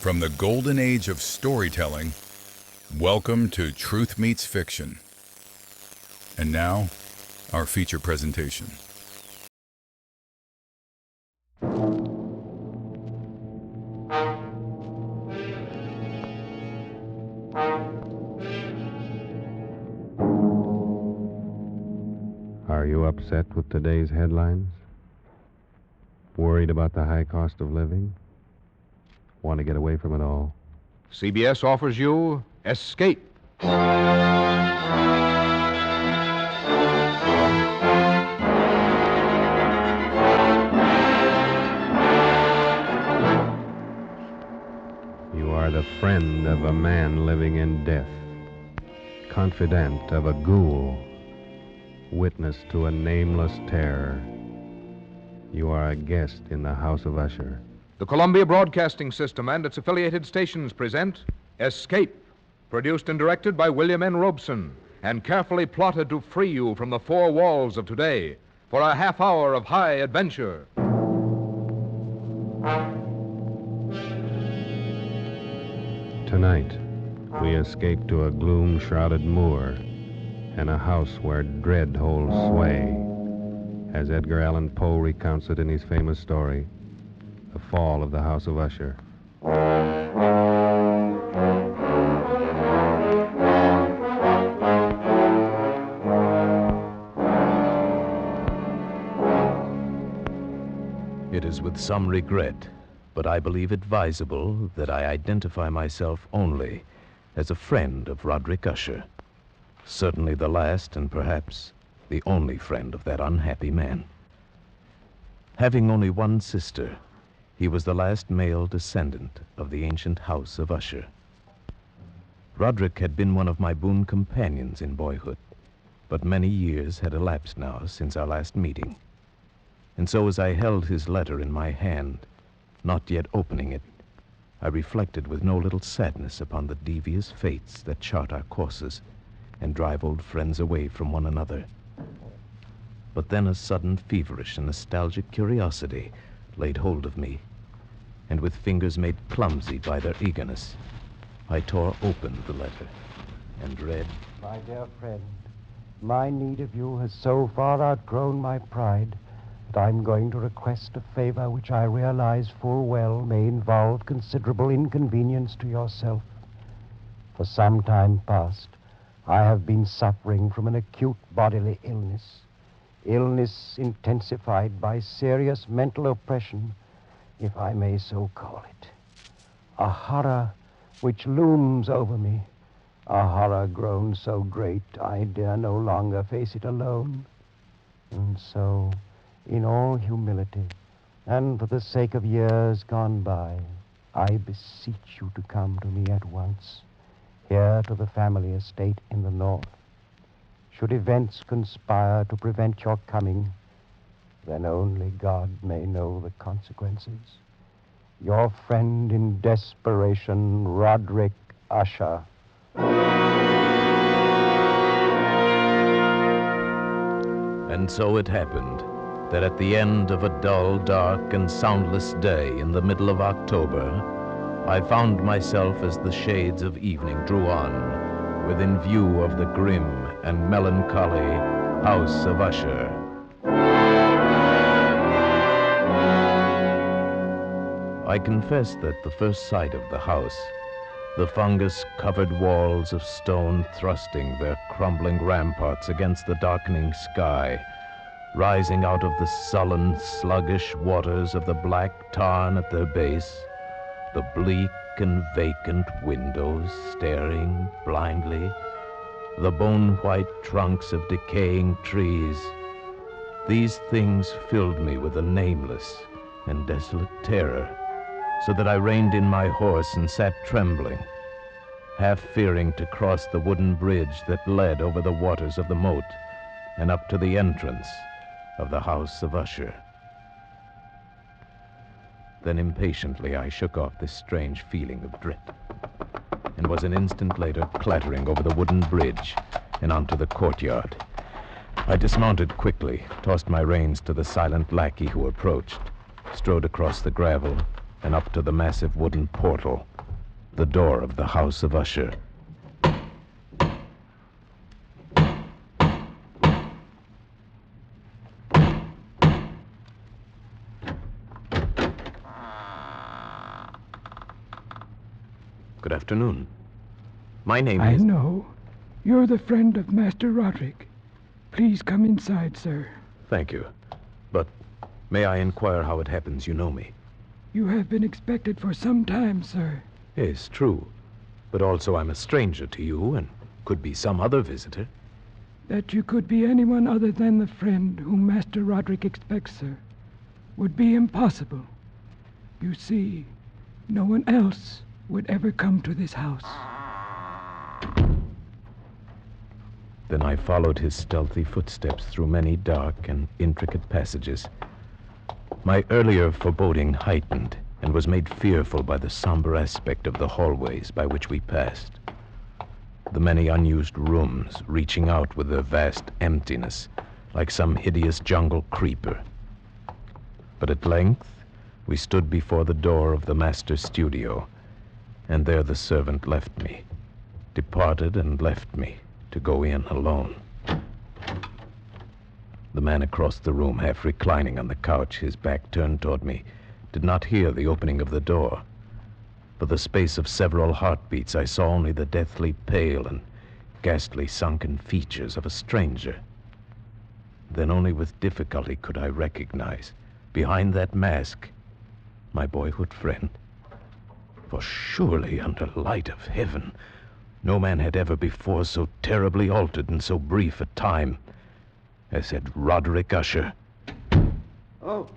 From the golden age of storytelling, welcome to Truth Meets Fiction. And now, our feature presentation. Are you upset with today's headlines? Worried about the high cost of living? Want to get away from it all? CBS offers you Escape. You are the friend of a man living in death, confidant of a ghoul, witness to a nameless terror. You are a guest in the House of Usher. The Columbia Broadcasting System and its affiliated stations present Escape, produced and directed by William N. Robeson, and carefully plotted to free you from the four walls of today for a half hour of high adventure. Tonight, we escape to a gloom-shrouded moor and a house where dread holds sway, as Edgar Allan Poe recounts it in his famous story, The Fall of the House of Usher. It is with some regret, but I believe advisable that I identify myself only as a friend of Roderick Usher. Certainly the last and perhaps the only friend of that unhappy man. Having only one sister, he was the last male descendant of the ancient House of Usher. Roderick had been one of my boon companions in boyhood, but many years had elapsed now since our last meeting. And so as I held his letter in my hand, not yet opening it, I reflected with no little sadness upon the devious fates that chart our courses and drive old friends away from one another. But then a sudden feverish and nostalgic curiosity laid hold of me, and with fingers made clumsy by their eagerness, I tore open the letter and read, My dear friend, my need of you has so far outgrown my pride that I'm going to request a favor which I realize full well may involve considerable inconvenience to yourself. For some time past, I have been suffering from an acute bodily illness intensified by serious mental oppression, if I may so call it. A horror which looms over me, a horror grown so great I dare no longer face it alone. And so, in all humility, and for the sake of years gone by, I beseech you to come to me at once, here to the family estate in the north. Should events conspire to prevent your coming, then only God may know the consequences. Your friend in desperation, Roderick Usher. And so it happened that at the end of a dull, dark, and soundless day in the middle of October, I found myself as the shades of evening drew on, within view of the grim and melancholy House of Usher. I confess that the first sight of the house, the fungus-covered walls of stone thrusting their crumbling ramparts against the darkening sky, rising out of the sullen, sluggish waters of the black tarn at their base, the bleak and vacant windows staring blindly, the bone-white trunks of decaying trees, these things filled me with a nameless and desolate terror, so that I reined in my horse and sat trembling, half fearing to cross the wooden bridge that led over the waters of the moat and up to the entrance of the House of Usher. Then impatiently I shook off this strange feeling of dread, and was an instant later clattering over the wooden bridge and onto the courtyard. I dismounted quickly, tossed my reins to the silent lackey who approached, strode across the gravel, and up to the massive wooden portal, the door of the House of Usher. Good afternoon. My name I is... know. You're the friend of Master Roderick. Please come inside, sir. Thank you. But may I inquire how it happens you know me? You have been expected for some time, sir. Yes, true. But also I'm a stranger to you and could be some other visitor. That you could be anyone other than the friend whom Master Roderick expects, sir, would be impossible. You see, no one else would ever come to this house. Then I followed his stealthy footsteps through many dark and intricate passages. My earlier foreboding heightened and was made fearful by the somber aspect of the hallways by which we passed. The many unused rooms reaching out with their vast emptiness like some hideous jungle creeper. But at length, we stood before the door of the master's studio, and there the servant left me, departed and left me to go in alone. The man across the room, half reclining on the couch, his back turned toward me, did not hear the opening of the door. For the space of several heartbeats, I saw only the deathly pale and ghastly sunken features of a stranger. Then only with difficulty could I recognize, behind that mask, my boyhood friend. For surely, under light of heaven, no man had ever before so terribly altered in so brief a time as had Roderick Usher. Oh,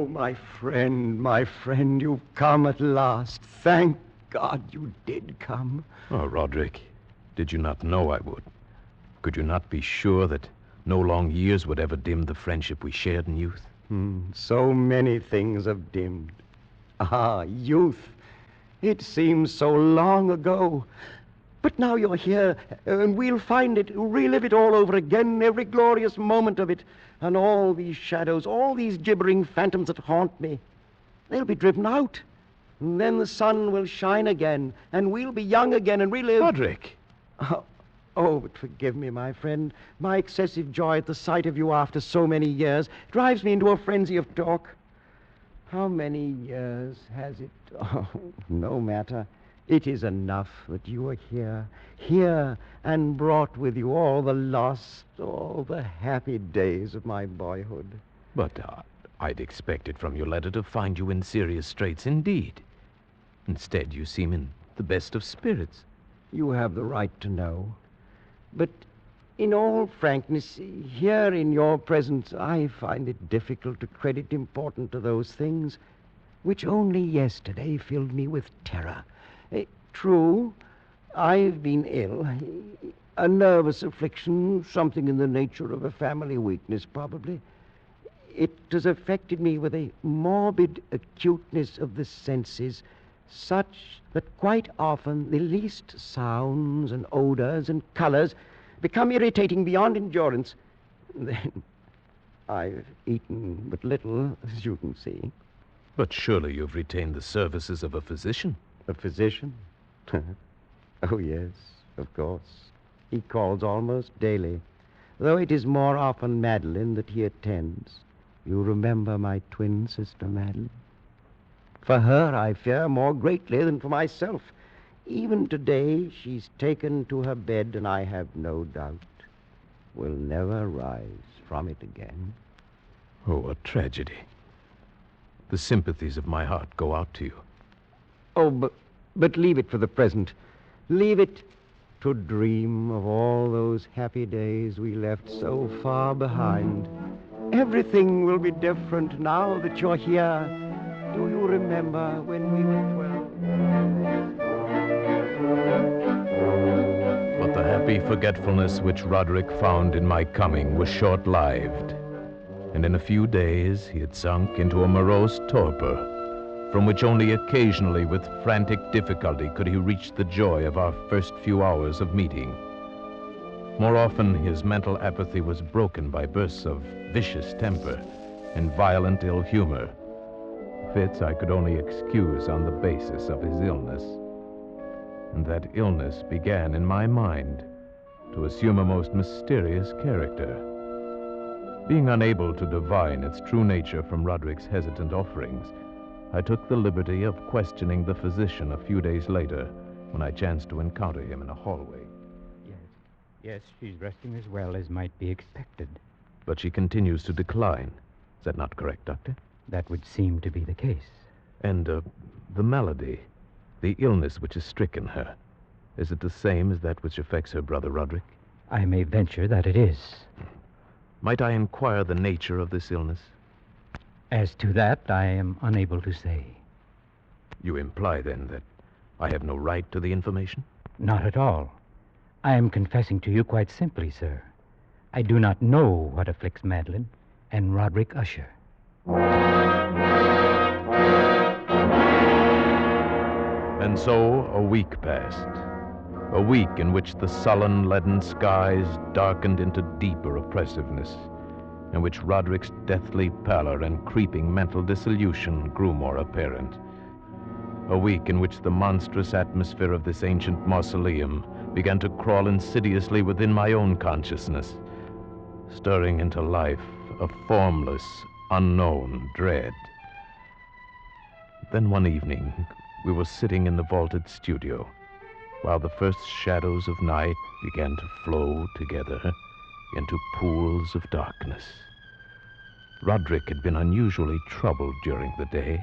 my friend, you've come at last. Thank God you did come. Oh, Roderick, did you not know I would? Could you not be sure that no long years would ever dim the friendship we shared in youth? So many things have dimmed. Ah, youth. It seems so long ago. But now you're here, and we'll find it, relive it all over again, every glorious moment of it. And all these shadows, all these gibbering phantoms that haunt me, they'll be driven out. And then the sun will shine again, and we'll be young again and relive... Roderick! But forgive me, my friend. My excessive joy at the sight of you after so many years drives me into a frenzy of talk. How many years has it? Oh, no matter. It is enough that you are here, and brought with you all the lost, all the happy days of my boyhood. But I'd expected from your letter to find you in serious straits indeed. Instead, you seem in the best of spirits. You have the right to know. But in all frankness, here in your presence, I find it difficult to credit importance to those things which only yesterday filled me with terror. True, I've been ill. A nervous affliction, something in the nature of a family weakness, probably. It has affected me with a morbid acuteness of the senses, such that quite often the least sounds and odors and colors become irritating beyond endurance. Then I've eaten but little, as you can see. But surely you've retained the services of a physician. A physician? Oh, yes, of course. He calls almost daily, though it is more often Madeline that he attends. You remember my twin sister, Madeline? For her I fear more greatly than for myself. Even today she's taken to her bed, and I have no doubt will never rise from it again. Oh, what tragedy. The sympathies of my heart go out to you. Oh, but leave it for the present. Leave it to dream of all those happy days we left so far behind. Everything will be different now that you're here. Do you remember when we were 12? But the happy forgetfulness which Roderick found in my coming was short-lived, and in a few days he had sunk into a morose torpor, from which only occasionally with frantic difficulty could he reach the joy of our first few hours of meeting. More often his mental apathy was broken by bursts of vicious temper and violent ill humor. fits I could only excuse on the basis of his illness. And that illness began in my mind to assume a most mysterious character. Being unable to divine its true nature from Roderick's hesitant offerings, I took the liberty of questioning the physician a few days later when I chanced to encounter him in a hallway. Yes, she's resting as well as might be expected. But she continues to decline. Is that not correct, Doctor? That would seem to be the case. And the malady, the illness which has stricken her, is it the same as that which affects her brother Roderick? I may venture that it is. Might I inquire the nature of this illness? As to that, I am unable to say. You imply, then, that I have no right to the information? Not at all. I am confessing to you quite simply, sir. I do not know what afflicts Madeline and Roderick Usher. And so a week passed. A week in which the sullen, leaden skies darkened into deeper oppressiveness, in which Roderick's deathly pallor and creeping mental dissolution grew more apparent. A week in which the monstrous atmosphere of this ancient mausoleum began to crawl insidiously within my own consciousness, stirring into life a formless, unknown dread. Then one evening, we were sitting in the vaulted studio, while the first shadows of night began to flow together into pools of darkness. Roderick had been unusually troubled during the day,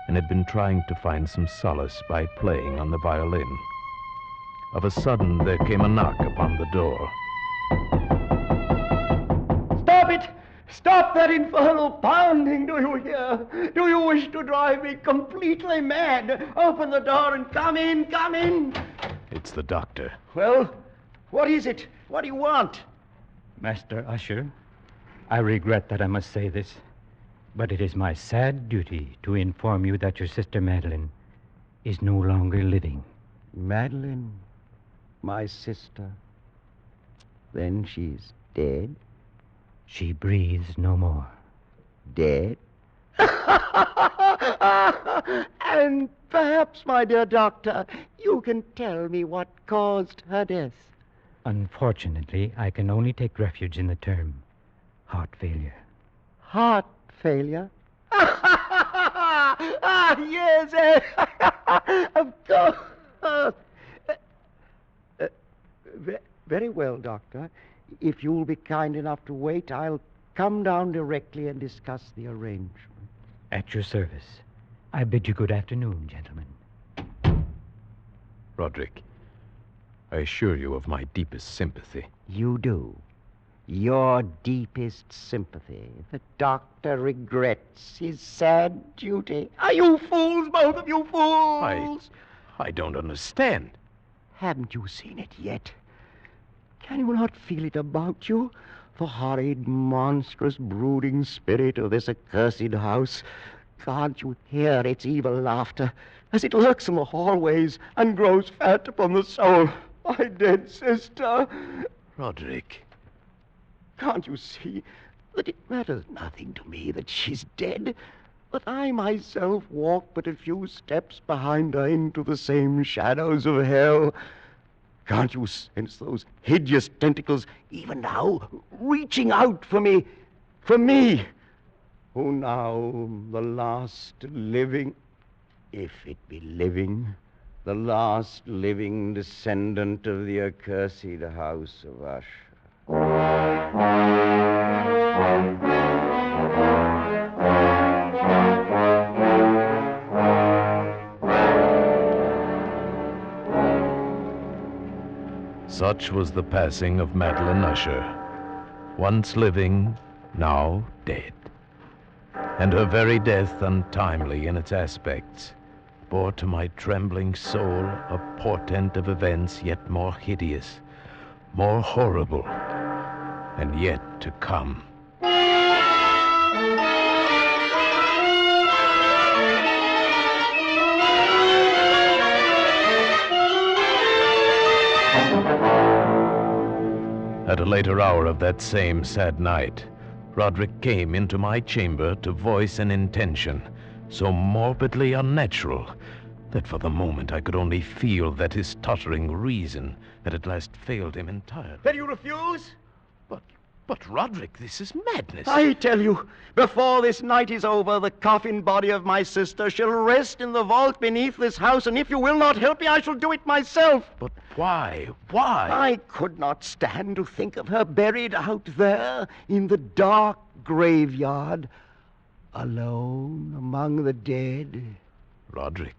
and had been trying to find some solace by playing on the violin. Of a sudden, there came a knock upon the door. Stop it! Stop that infernal pounding, do you hear? Do you wish to drive me completely mad? Open the door and come in, come in! It's the doctor. Well, what is it? What do you want? Master Usher, I regret that I must say this, but it is my sad duty to inform you that your sister Madeline is no longer living. Madeline, my sister. Then she's dead? She breathes no more. Dead? And perhaps, my dear doctor, you can tell me what caused her death. Unfortunately, I can only take refuge in the term heart failure. Heart failure? Yes, of course. Very well, Doctor. If you'll be kind enough to wait, I'll come down directly and discuss the arrangement. At your service. I bid you good afternoon, gentlemen. Roderick, I assure you of my deepest sympathy. You do. Your deepest sympathy. The doctor regrets his sad duty. Are you fools, both of you fools? I don't understand. Haven't you seen it yet? Can you not feel it about you? The horrid, monstrous, brooding spirit of this accursed house. Can't you hear its evil laughter as it lurks in the hallways and grows fat upon the soul? My dead sister. Roderick. Can't you see that it matters nothing to me that she's dead? That I myself walk but a few steps behind her into the same shadows of hell? Can't you sense those hideous tentacles, even now, reaching out for me? For me, who now the last living, if it be living, the last living descendant of the accursed House of Usher. Such was the passing of Madeline Usher, once living, now dead. And her very death, untimely in its aspects, bore to my trembling soul a portent of events yet more hideous, more horrible, and yet to come. At a later hour of that same sad night, Roderick came into my chamber to voice an intention so morbidly unnatural, that for the moment I could only feel that his tottering reason had at last failed him entirely. Then you refuse? But Roderick, this is madness. I tell you, before this night is over, the coffin body of my sister shall rest in the vault beneath this house, and if you will not help me, I shall do it myself. But why? Why? I could not stand to think of her buried out there in the dark graveyard, alone among the dead. Roderick,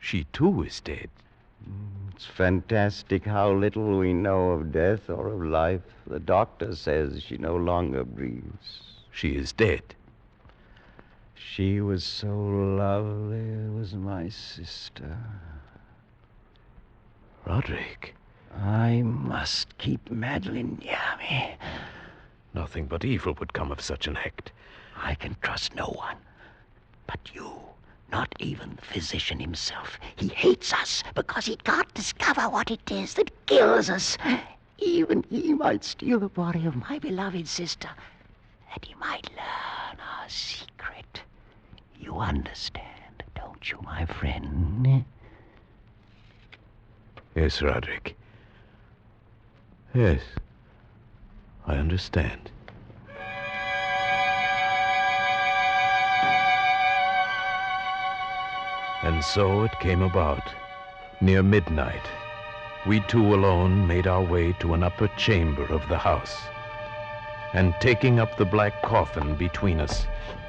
she too is dead. It's fantastic how little we know of death or of life. The doctor says she no longer breathes. She is dead. She was so lovely, was my sister. Roderick. I must keep Madeline near me. Nothing but evil would come of such an act. I can trust no one but you. Not even the physician himself. He hates us because he can't discover what it is that kills us. Even he might steal the body of my beloved sister, that he might learn our secret. You understand, don't you, my friend? Yes, Roderick. Yes, I understand. And so it came about. Near midnight, we two alone made our way to an upper chamber of the house. And taking up the black coffin between us,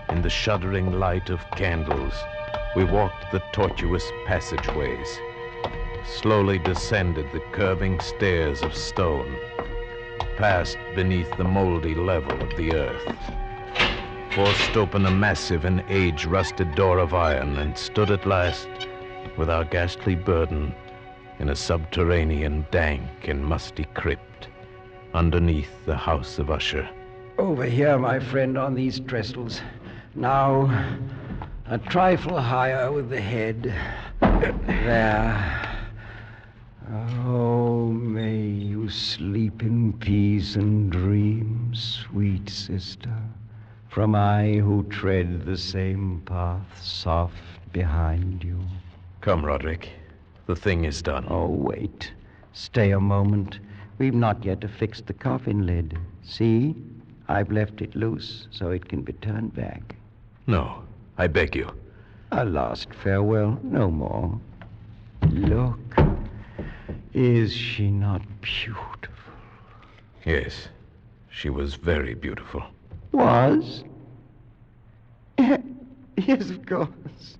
in the shuddering light of candles, we walked the tortuous passageways, slowly descended the curving stairs of stone, passed beneath the moldy level of the earth, forced open a massive and age-rusted door of iron, and stood at last, with our ghastly burden, in a subterranean, dank and musty crypt, underneath the House of Usher. Over here, my friend, on these trestles. Now, a trifle higher with the head. There. Oh, may you sleep in peace and dream, sweet sister, from I who tread the same path soft behind you. Come, Roderick. The thing is done. Oh, wait. Stay a moment. We've not yet affixed the coffin lid. See? I've left it loose so it can be turned back. No, I beg you. A last farewell, no more. Look. Is she not beautiful? Yes, she was very beautiful. Was? Yes, of course.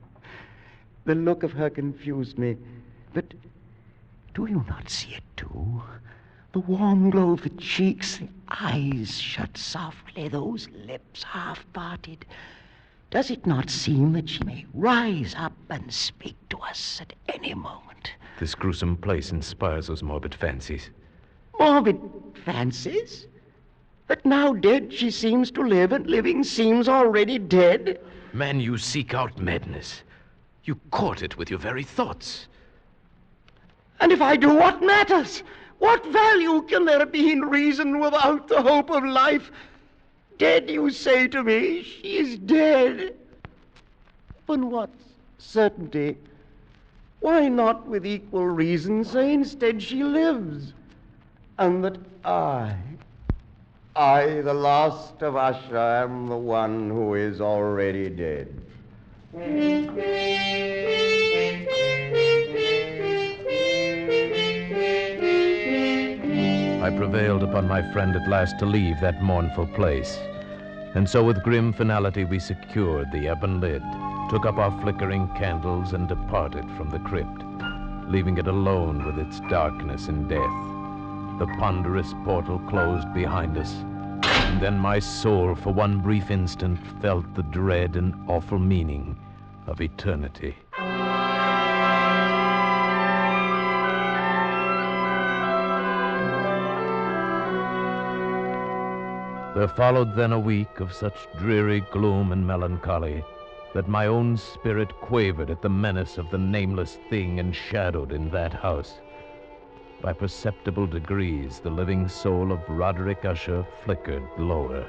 The look of her confused me. But do you not see it, too? The warm glow of the cheeks, the eyes shut softly, those lips half parted. Does it not seem that she may rise up and speak to us at any moment? This gruesome place inspires those morbid fancies. Morbid fancies? That now dead she seems to live, and living seems already dead? Man, you seek out madness. You court it with your very thoughts. And if I do, what matters? What value can there be in reason without the hope of life? Dead, you say to me, she is dead. Upon what certainty? Why not with equal reason say instead she lives? And that I, the last of Usher, am the one who is already dead. I prevailed upon my friend at last to leave that mournful place. And so with grim finality we secured the ebon lid, took up our flickering candles, and departed from the crypt, leaving it alone with its darkness and death. The ponderous portal closed behind us, and then my soul for one brief instant felt the dread and awful meaning of eternity. There followed then a week of such dreary gloom and melancholy that my own spirit quavered at the menace of the nameless thing enshadowed in that house. By perceptible degrees, the living soul of Roderick Usher flickered lower.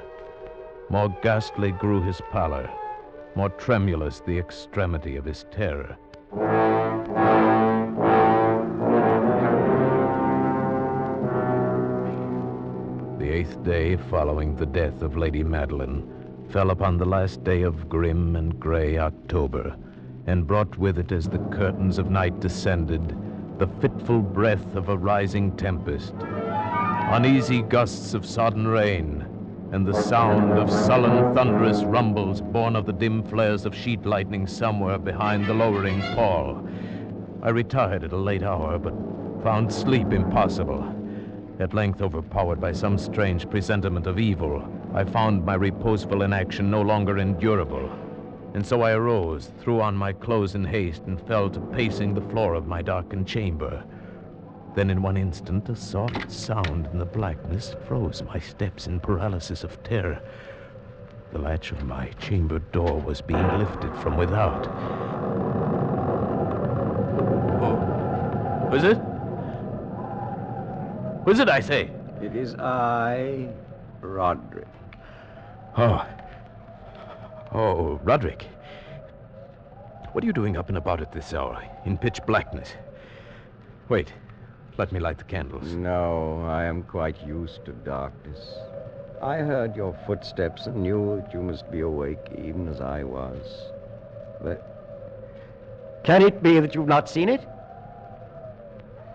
More ghastly grew his pallor, more tremulous the extremity of his terror. The 8th day following the death of Lady Madeline fell upon the last day of grim and gray October, and brought with it, as the curtains of night descended, the fitful breath of a rising tempest, uneasy gusts of sodden rain, and the sound of sullen, thunderous rumbles born of the dim flares of sheet lightning somewhere behind the lowering pall. I retired at a late hour, but found sleep impossible. At length, overpowered by some strange presentiment of evil, I found my reposeful inaction no longer endurable. And so I arose, threw on my clothes in haste, and fell to pacing the floor of my darkened chamber. Then in one instant, a soft sound in the blackness froze my steps in paralysis of terror. The latch of my chamber door was being lifted from without. Who is it? Who is it, I say? It is I, Roderick. Oh, Roderick. What are you doing up and about at this hour, in pitch blackness? Wait, let me light the candles. No, I am quite used to darkness. I heard your footsteps and knew that you must be awake, even as I was. But can it be that you've not seen it?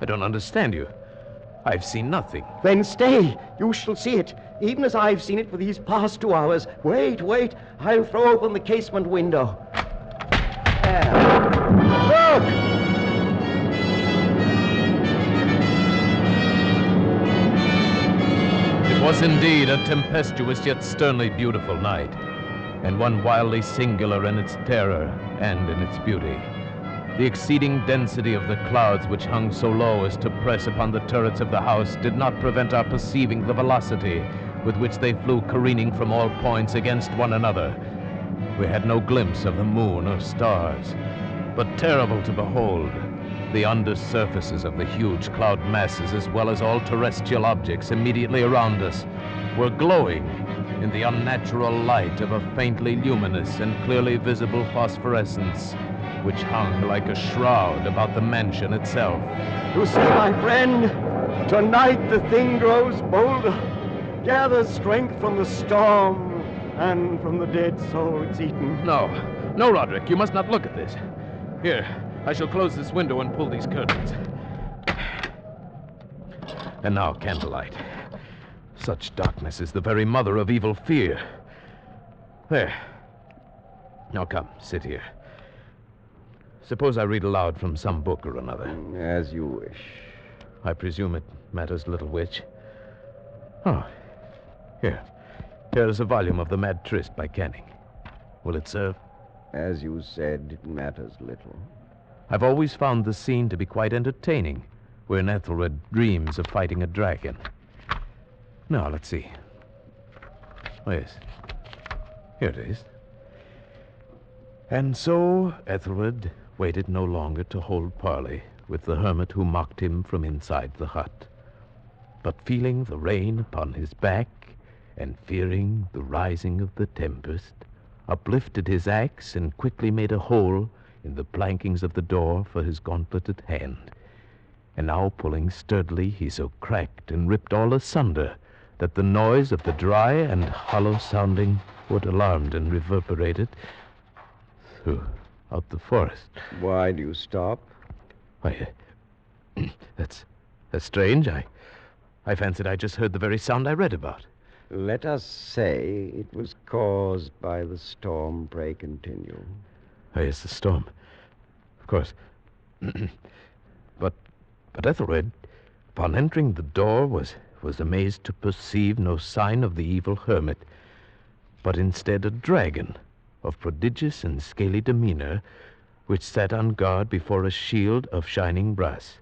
I don't understand you. I've seen nothing. Then stay. You shall see it, even as I've seen it for these past 2 hours. Wait. I'll throw open the casement window. There. Look! It was indeed a tempestuous yet sternly beautiful night, and one wildly singular in its terror and in its beauty. The exceeding density of the clouds which hung so low as to press upon the turrets of the house did not prevent our perceiving the velocity with which they flew careening from all points against one another. We had no glimpse of the moon or stars, but terrible to behold, the under surfaces of the huge cloud masses, as well as all terrestrial objects immediately around us, were glowing in the unnatural light of a faintly luminous and clearly visible phosphorescence, which hung like a shroud about the mansion itself. You see, my friend, tonight the thing grows bolder, gathers strength from the storm and from the dead soul it's eaten. No, Roderick, you must not look at this. Here, I shall close this window and pull these curtains. And now, candlelight. Such darkness is the very mother of evil fear. There. Now come, sit here. Suppose I read aloud from some book or another. As you wish. I presume it matters little which. Oh, here. Here is a volume of The Mad Tryst by Canning. Will it serve? As you said, it matters little. I've always found the scene to be quite entertaining, wherein Ethelred dreams of fighting a dragon. Now, let's see. Oh, yes. Here it is. And so Ethelred waited no longer to hold parley with the hermit who mocked him from inside the hut, but feeling the rain upon his back and fearing the rising of the tempest, uplifted his axe and quickly made a hole in the plankings of the door for his gauntleted hand. And now, pulling sturdily, he so cracked and ripped all asunder that the noise of the dry and hollow-sounding wood alarmed and reverberated throughout the forest. Why do you stop? Why, that's strange. I fancied I just heard the very sound I read about. Let us say it was caused by the storm. Pray continue. Oh, yes, the storm. Of course. But Ethelred, upon entering the door, was amazed to perceive no sign of the evil hermit, but instead a dragon of prodigious and scaly demeanor, which sat on guard before a shield of shining brass.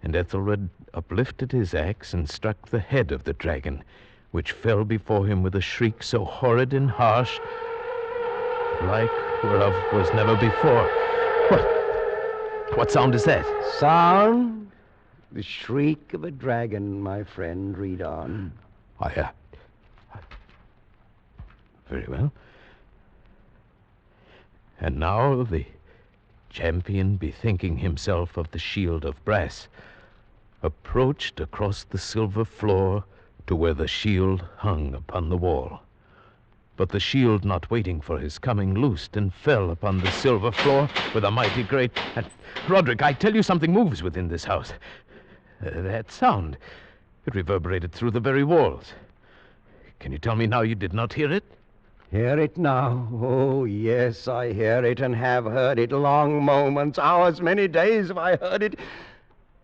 And Ethelred uplifted his axe and struck the head of the dragon, which fell before him with a shriek so horrid and harsh, like whereof was never before. What sound is that? Sound? The shriek of a dragon, my friend. Read on. Very well. And now the champion, bethinking himself of the shield of brass, approached across the silver floor to where the shield hung upon the wall. But the shield, not waiting for his coming, loosed and fell upon the silver floor with a mighty great... Roderick, I tell you something moves within this house. That sound, it reverberated through the very walls. Can you tell me now you did not hear it? Hear it now? Oh, yes, I hear it and have heard it. Long moments, hours, many days have I heard it.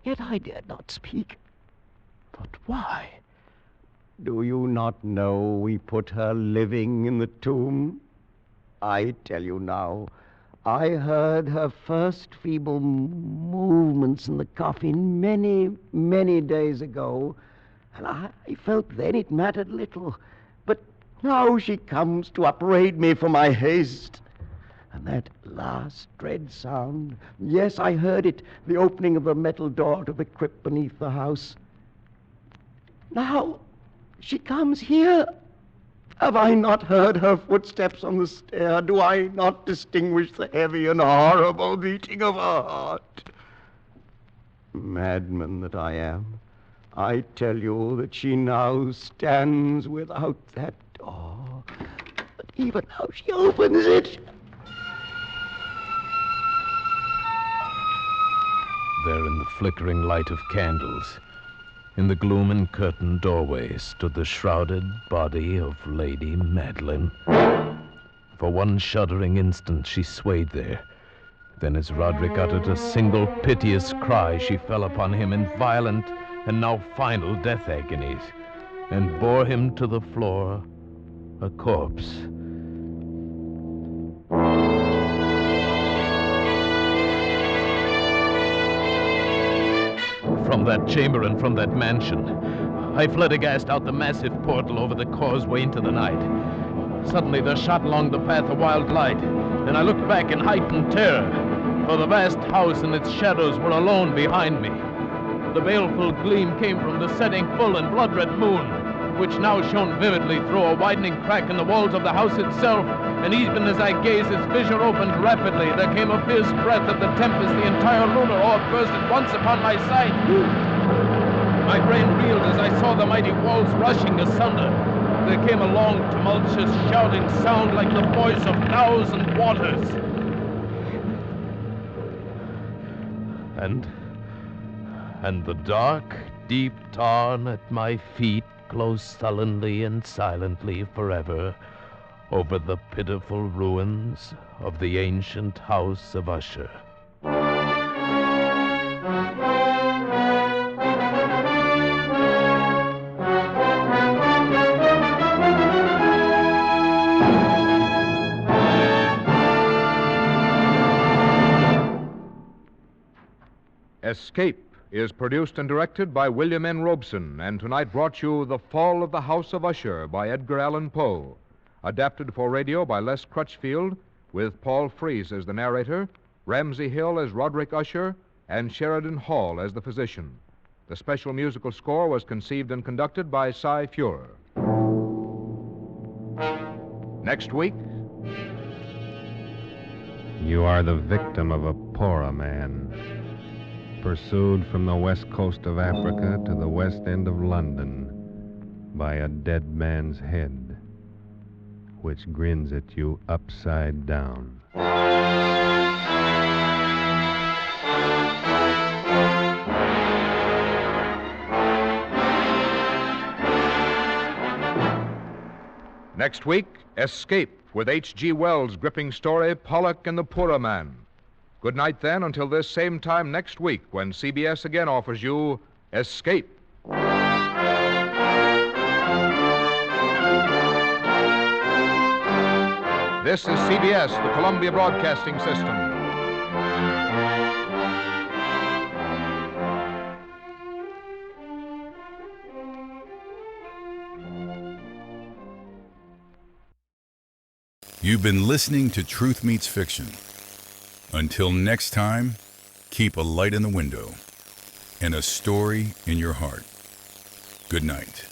Yet I dared not speak. But why? Do you not know we put her living in the tomb? I tell you now, I heard her first feeble movements in the coffin many, many days ago, and I felt then it mattered little. But now she comes to upbraid me for my haste. And that last dread sound, yes, I heard it, the opening of the metal door to the crypt beneath the house. Now she comes here. Have I not heard her footsteps on the stair? Do I not distinguish the heavy and horrible beating of her heart? Madman that I am, I tell you that she now stands without that door. But even now she opens it. There in the flickering light of candles, in the gloom and curtained doorway, stood the shrouded body of Lady Madeline. For one shuddering instant she swayed there. Then as Roderick uttered a single piteous cry, she fell upon him in violent and now final death agonies, and bore him to the floor, a corpse. From that chamber and from that mansion, I fled aghast out the massive portal over the causeway into the night. Suddenly there shot along the path a wild light, and I looked back in heightened terror, for the vast house and its shadows were alone behind me. The baleful gleam came from the setting full and blood-red moon, which now shone vividly through a widening crack in the walls of the house itself, and even as I gazed, its fissure opened rapidly. There came a fierce breath of the tempest. The entire lunar orb burst at once upon my sight. My brain reeled as I saw the mighty walls rushing asunder. There came a long, tumultuous, shouting sound like the voice of 1,000 waters. And the dark, deep tarn at my feet closed sullenly and silently forever over the pitiful ruins of the ancient House of Usher. Escape is produced and directed by William N. Robeson, and tonight brought you The Fall of the House of Usher by Edgar Allan Poe, adapted for radio by Les Crutchfield, with Paul Frees as the narrator, Ramsey Hill as Roderick Usher, and Sheridan Hall as the physician. The special musical score was conceived and conducted by Cy Fuhrer. Next week, You are the victim of a poorer man, pursued from the west coast of Africa to the west end of London by a dead man's head, which grins at you upside down. next week, Escape with H.G. Wells' gripping story, Pollock and the Poorer Man. Good night, then, until this same time next week when CBS again offers you Escape. This is CBS, the Columbia Broadcasting System. You've been listening to Truth Meets Fiction. Until next time, keep a light in the window and a story in your heart. Good night.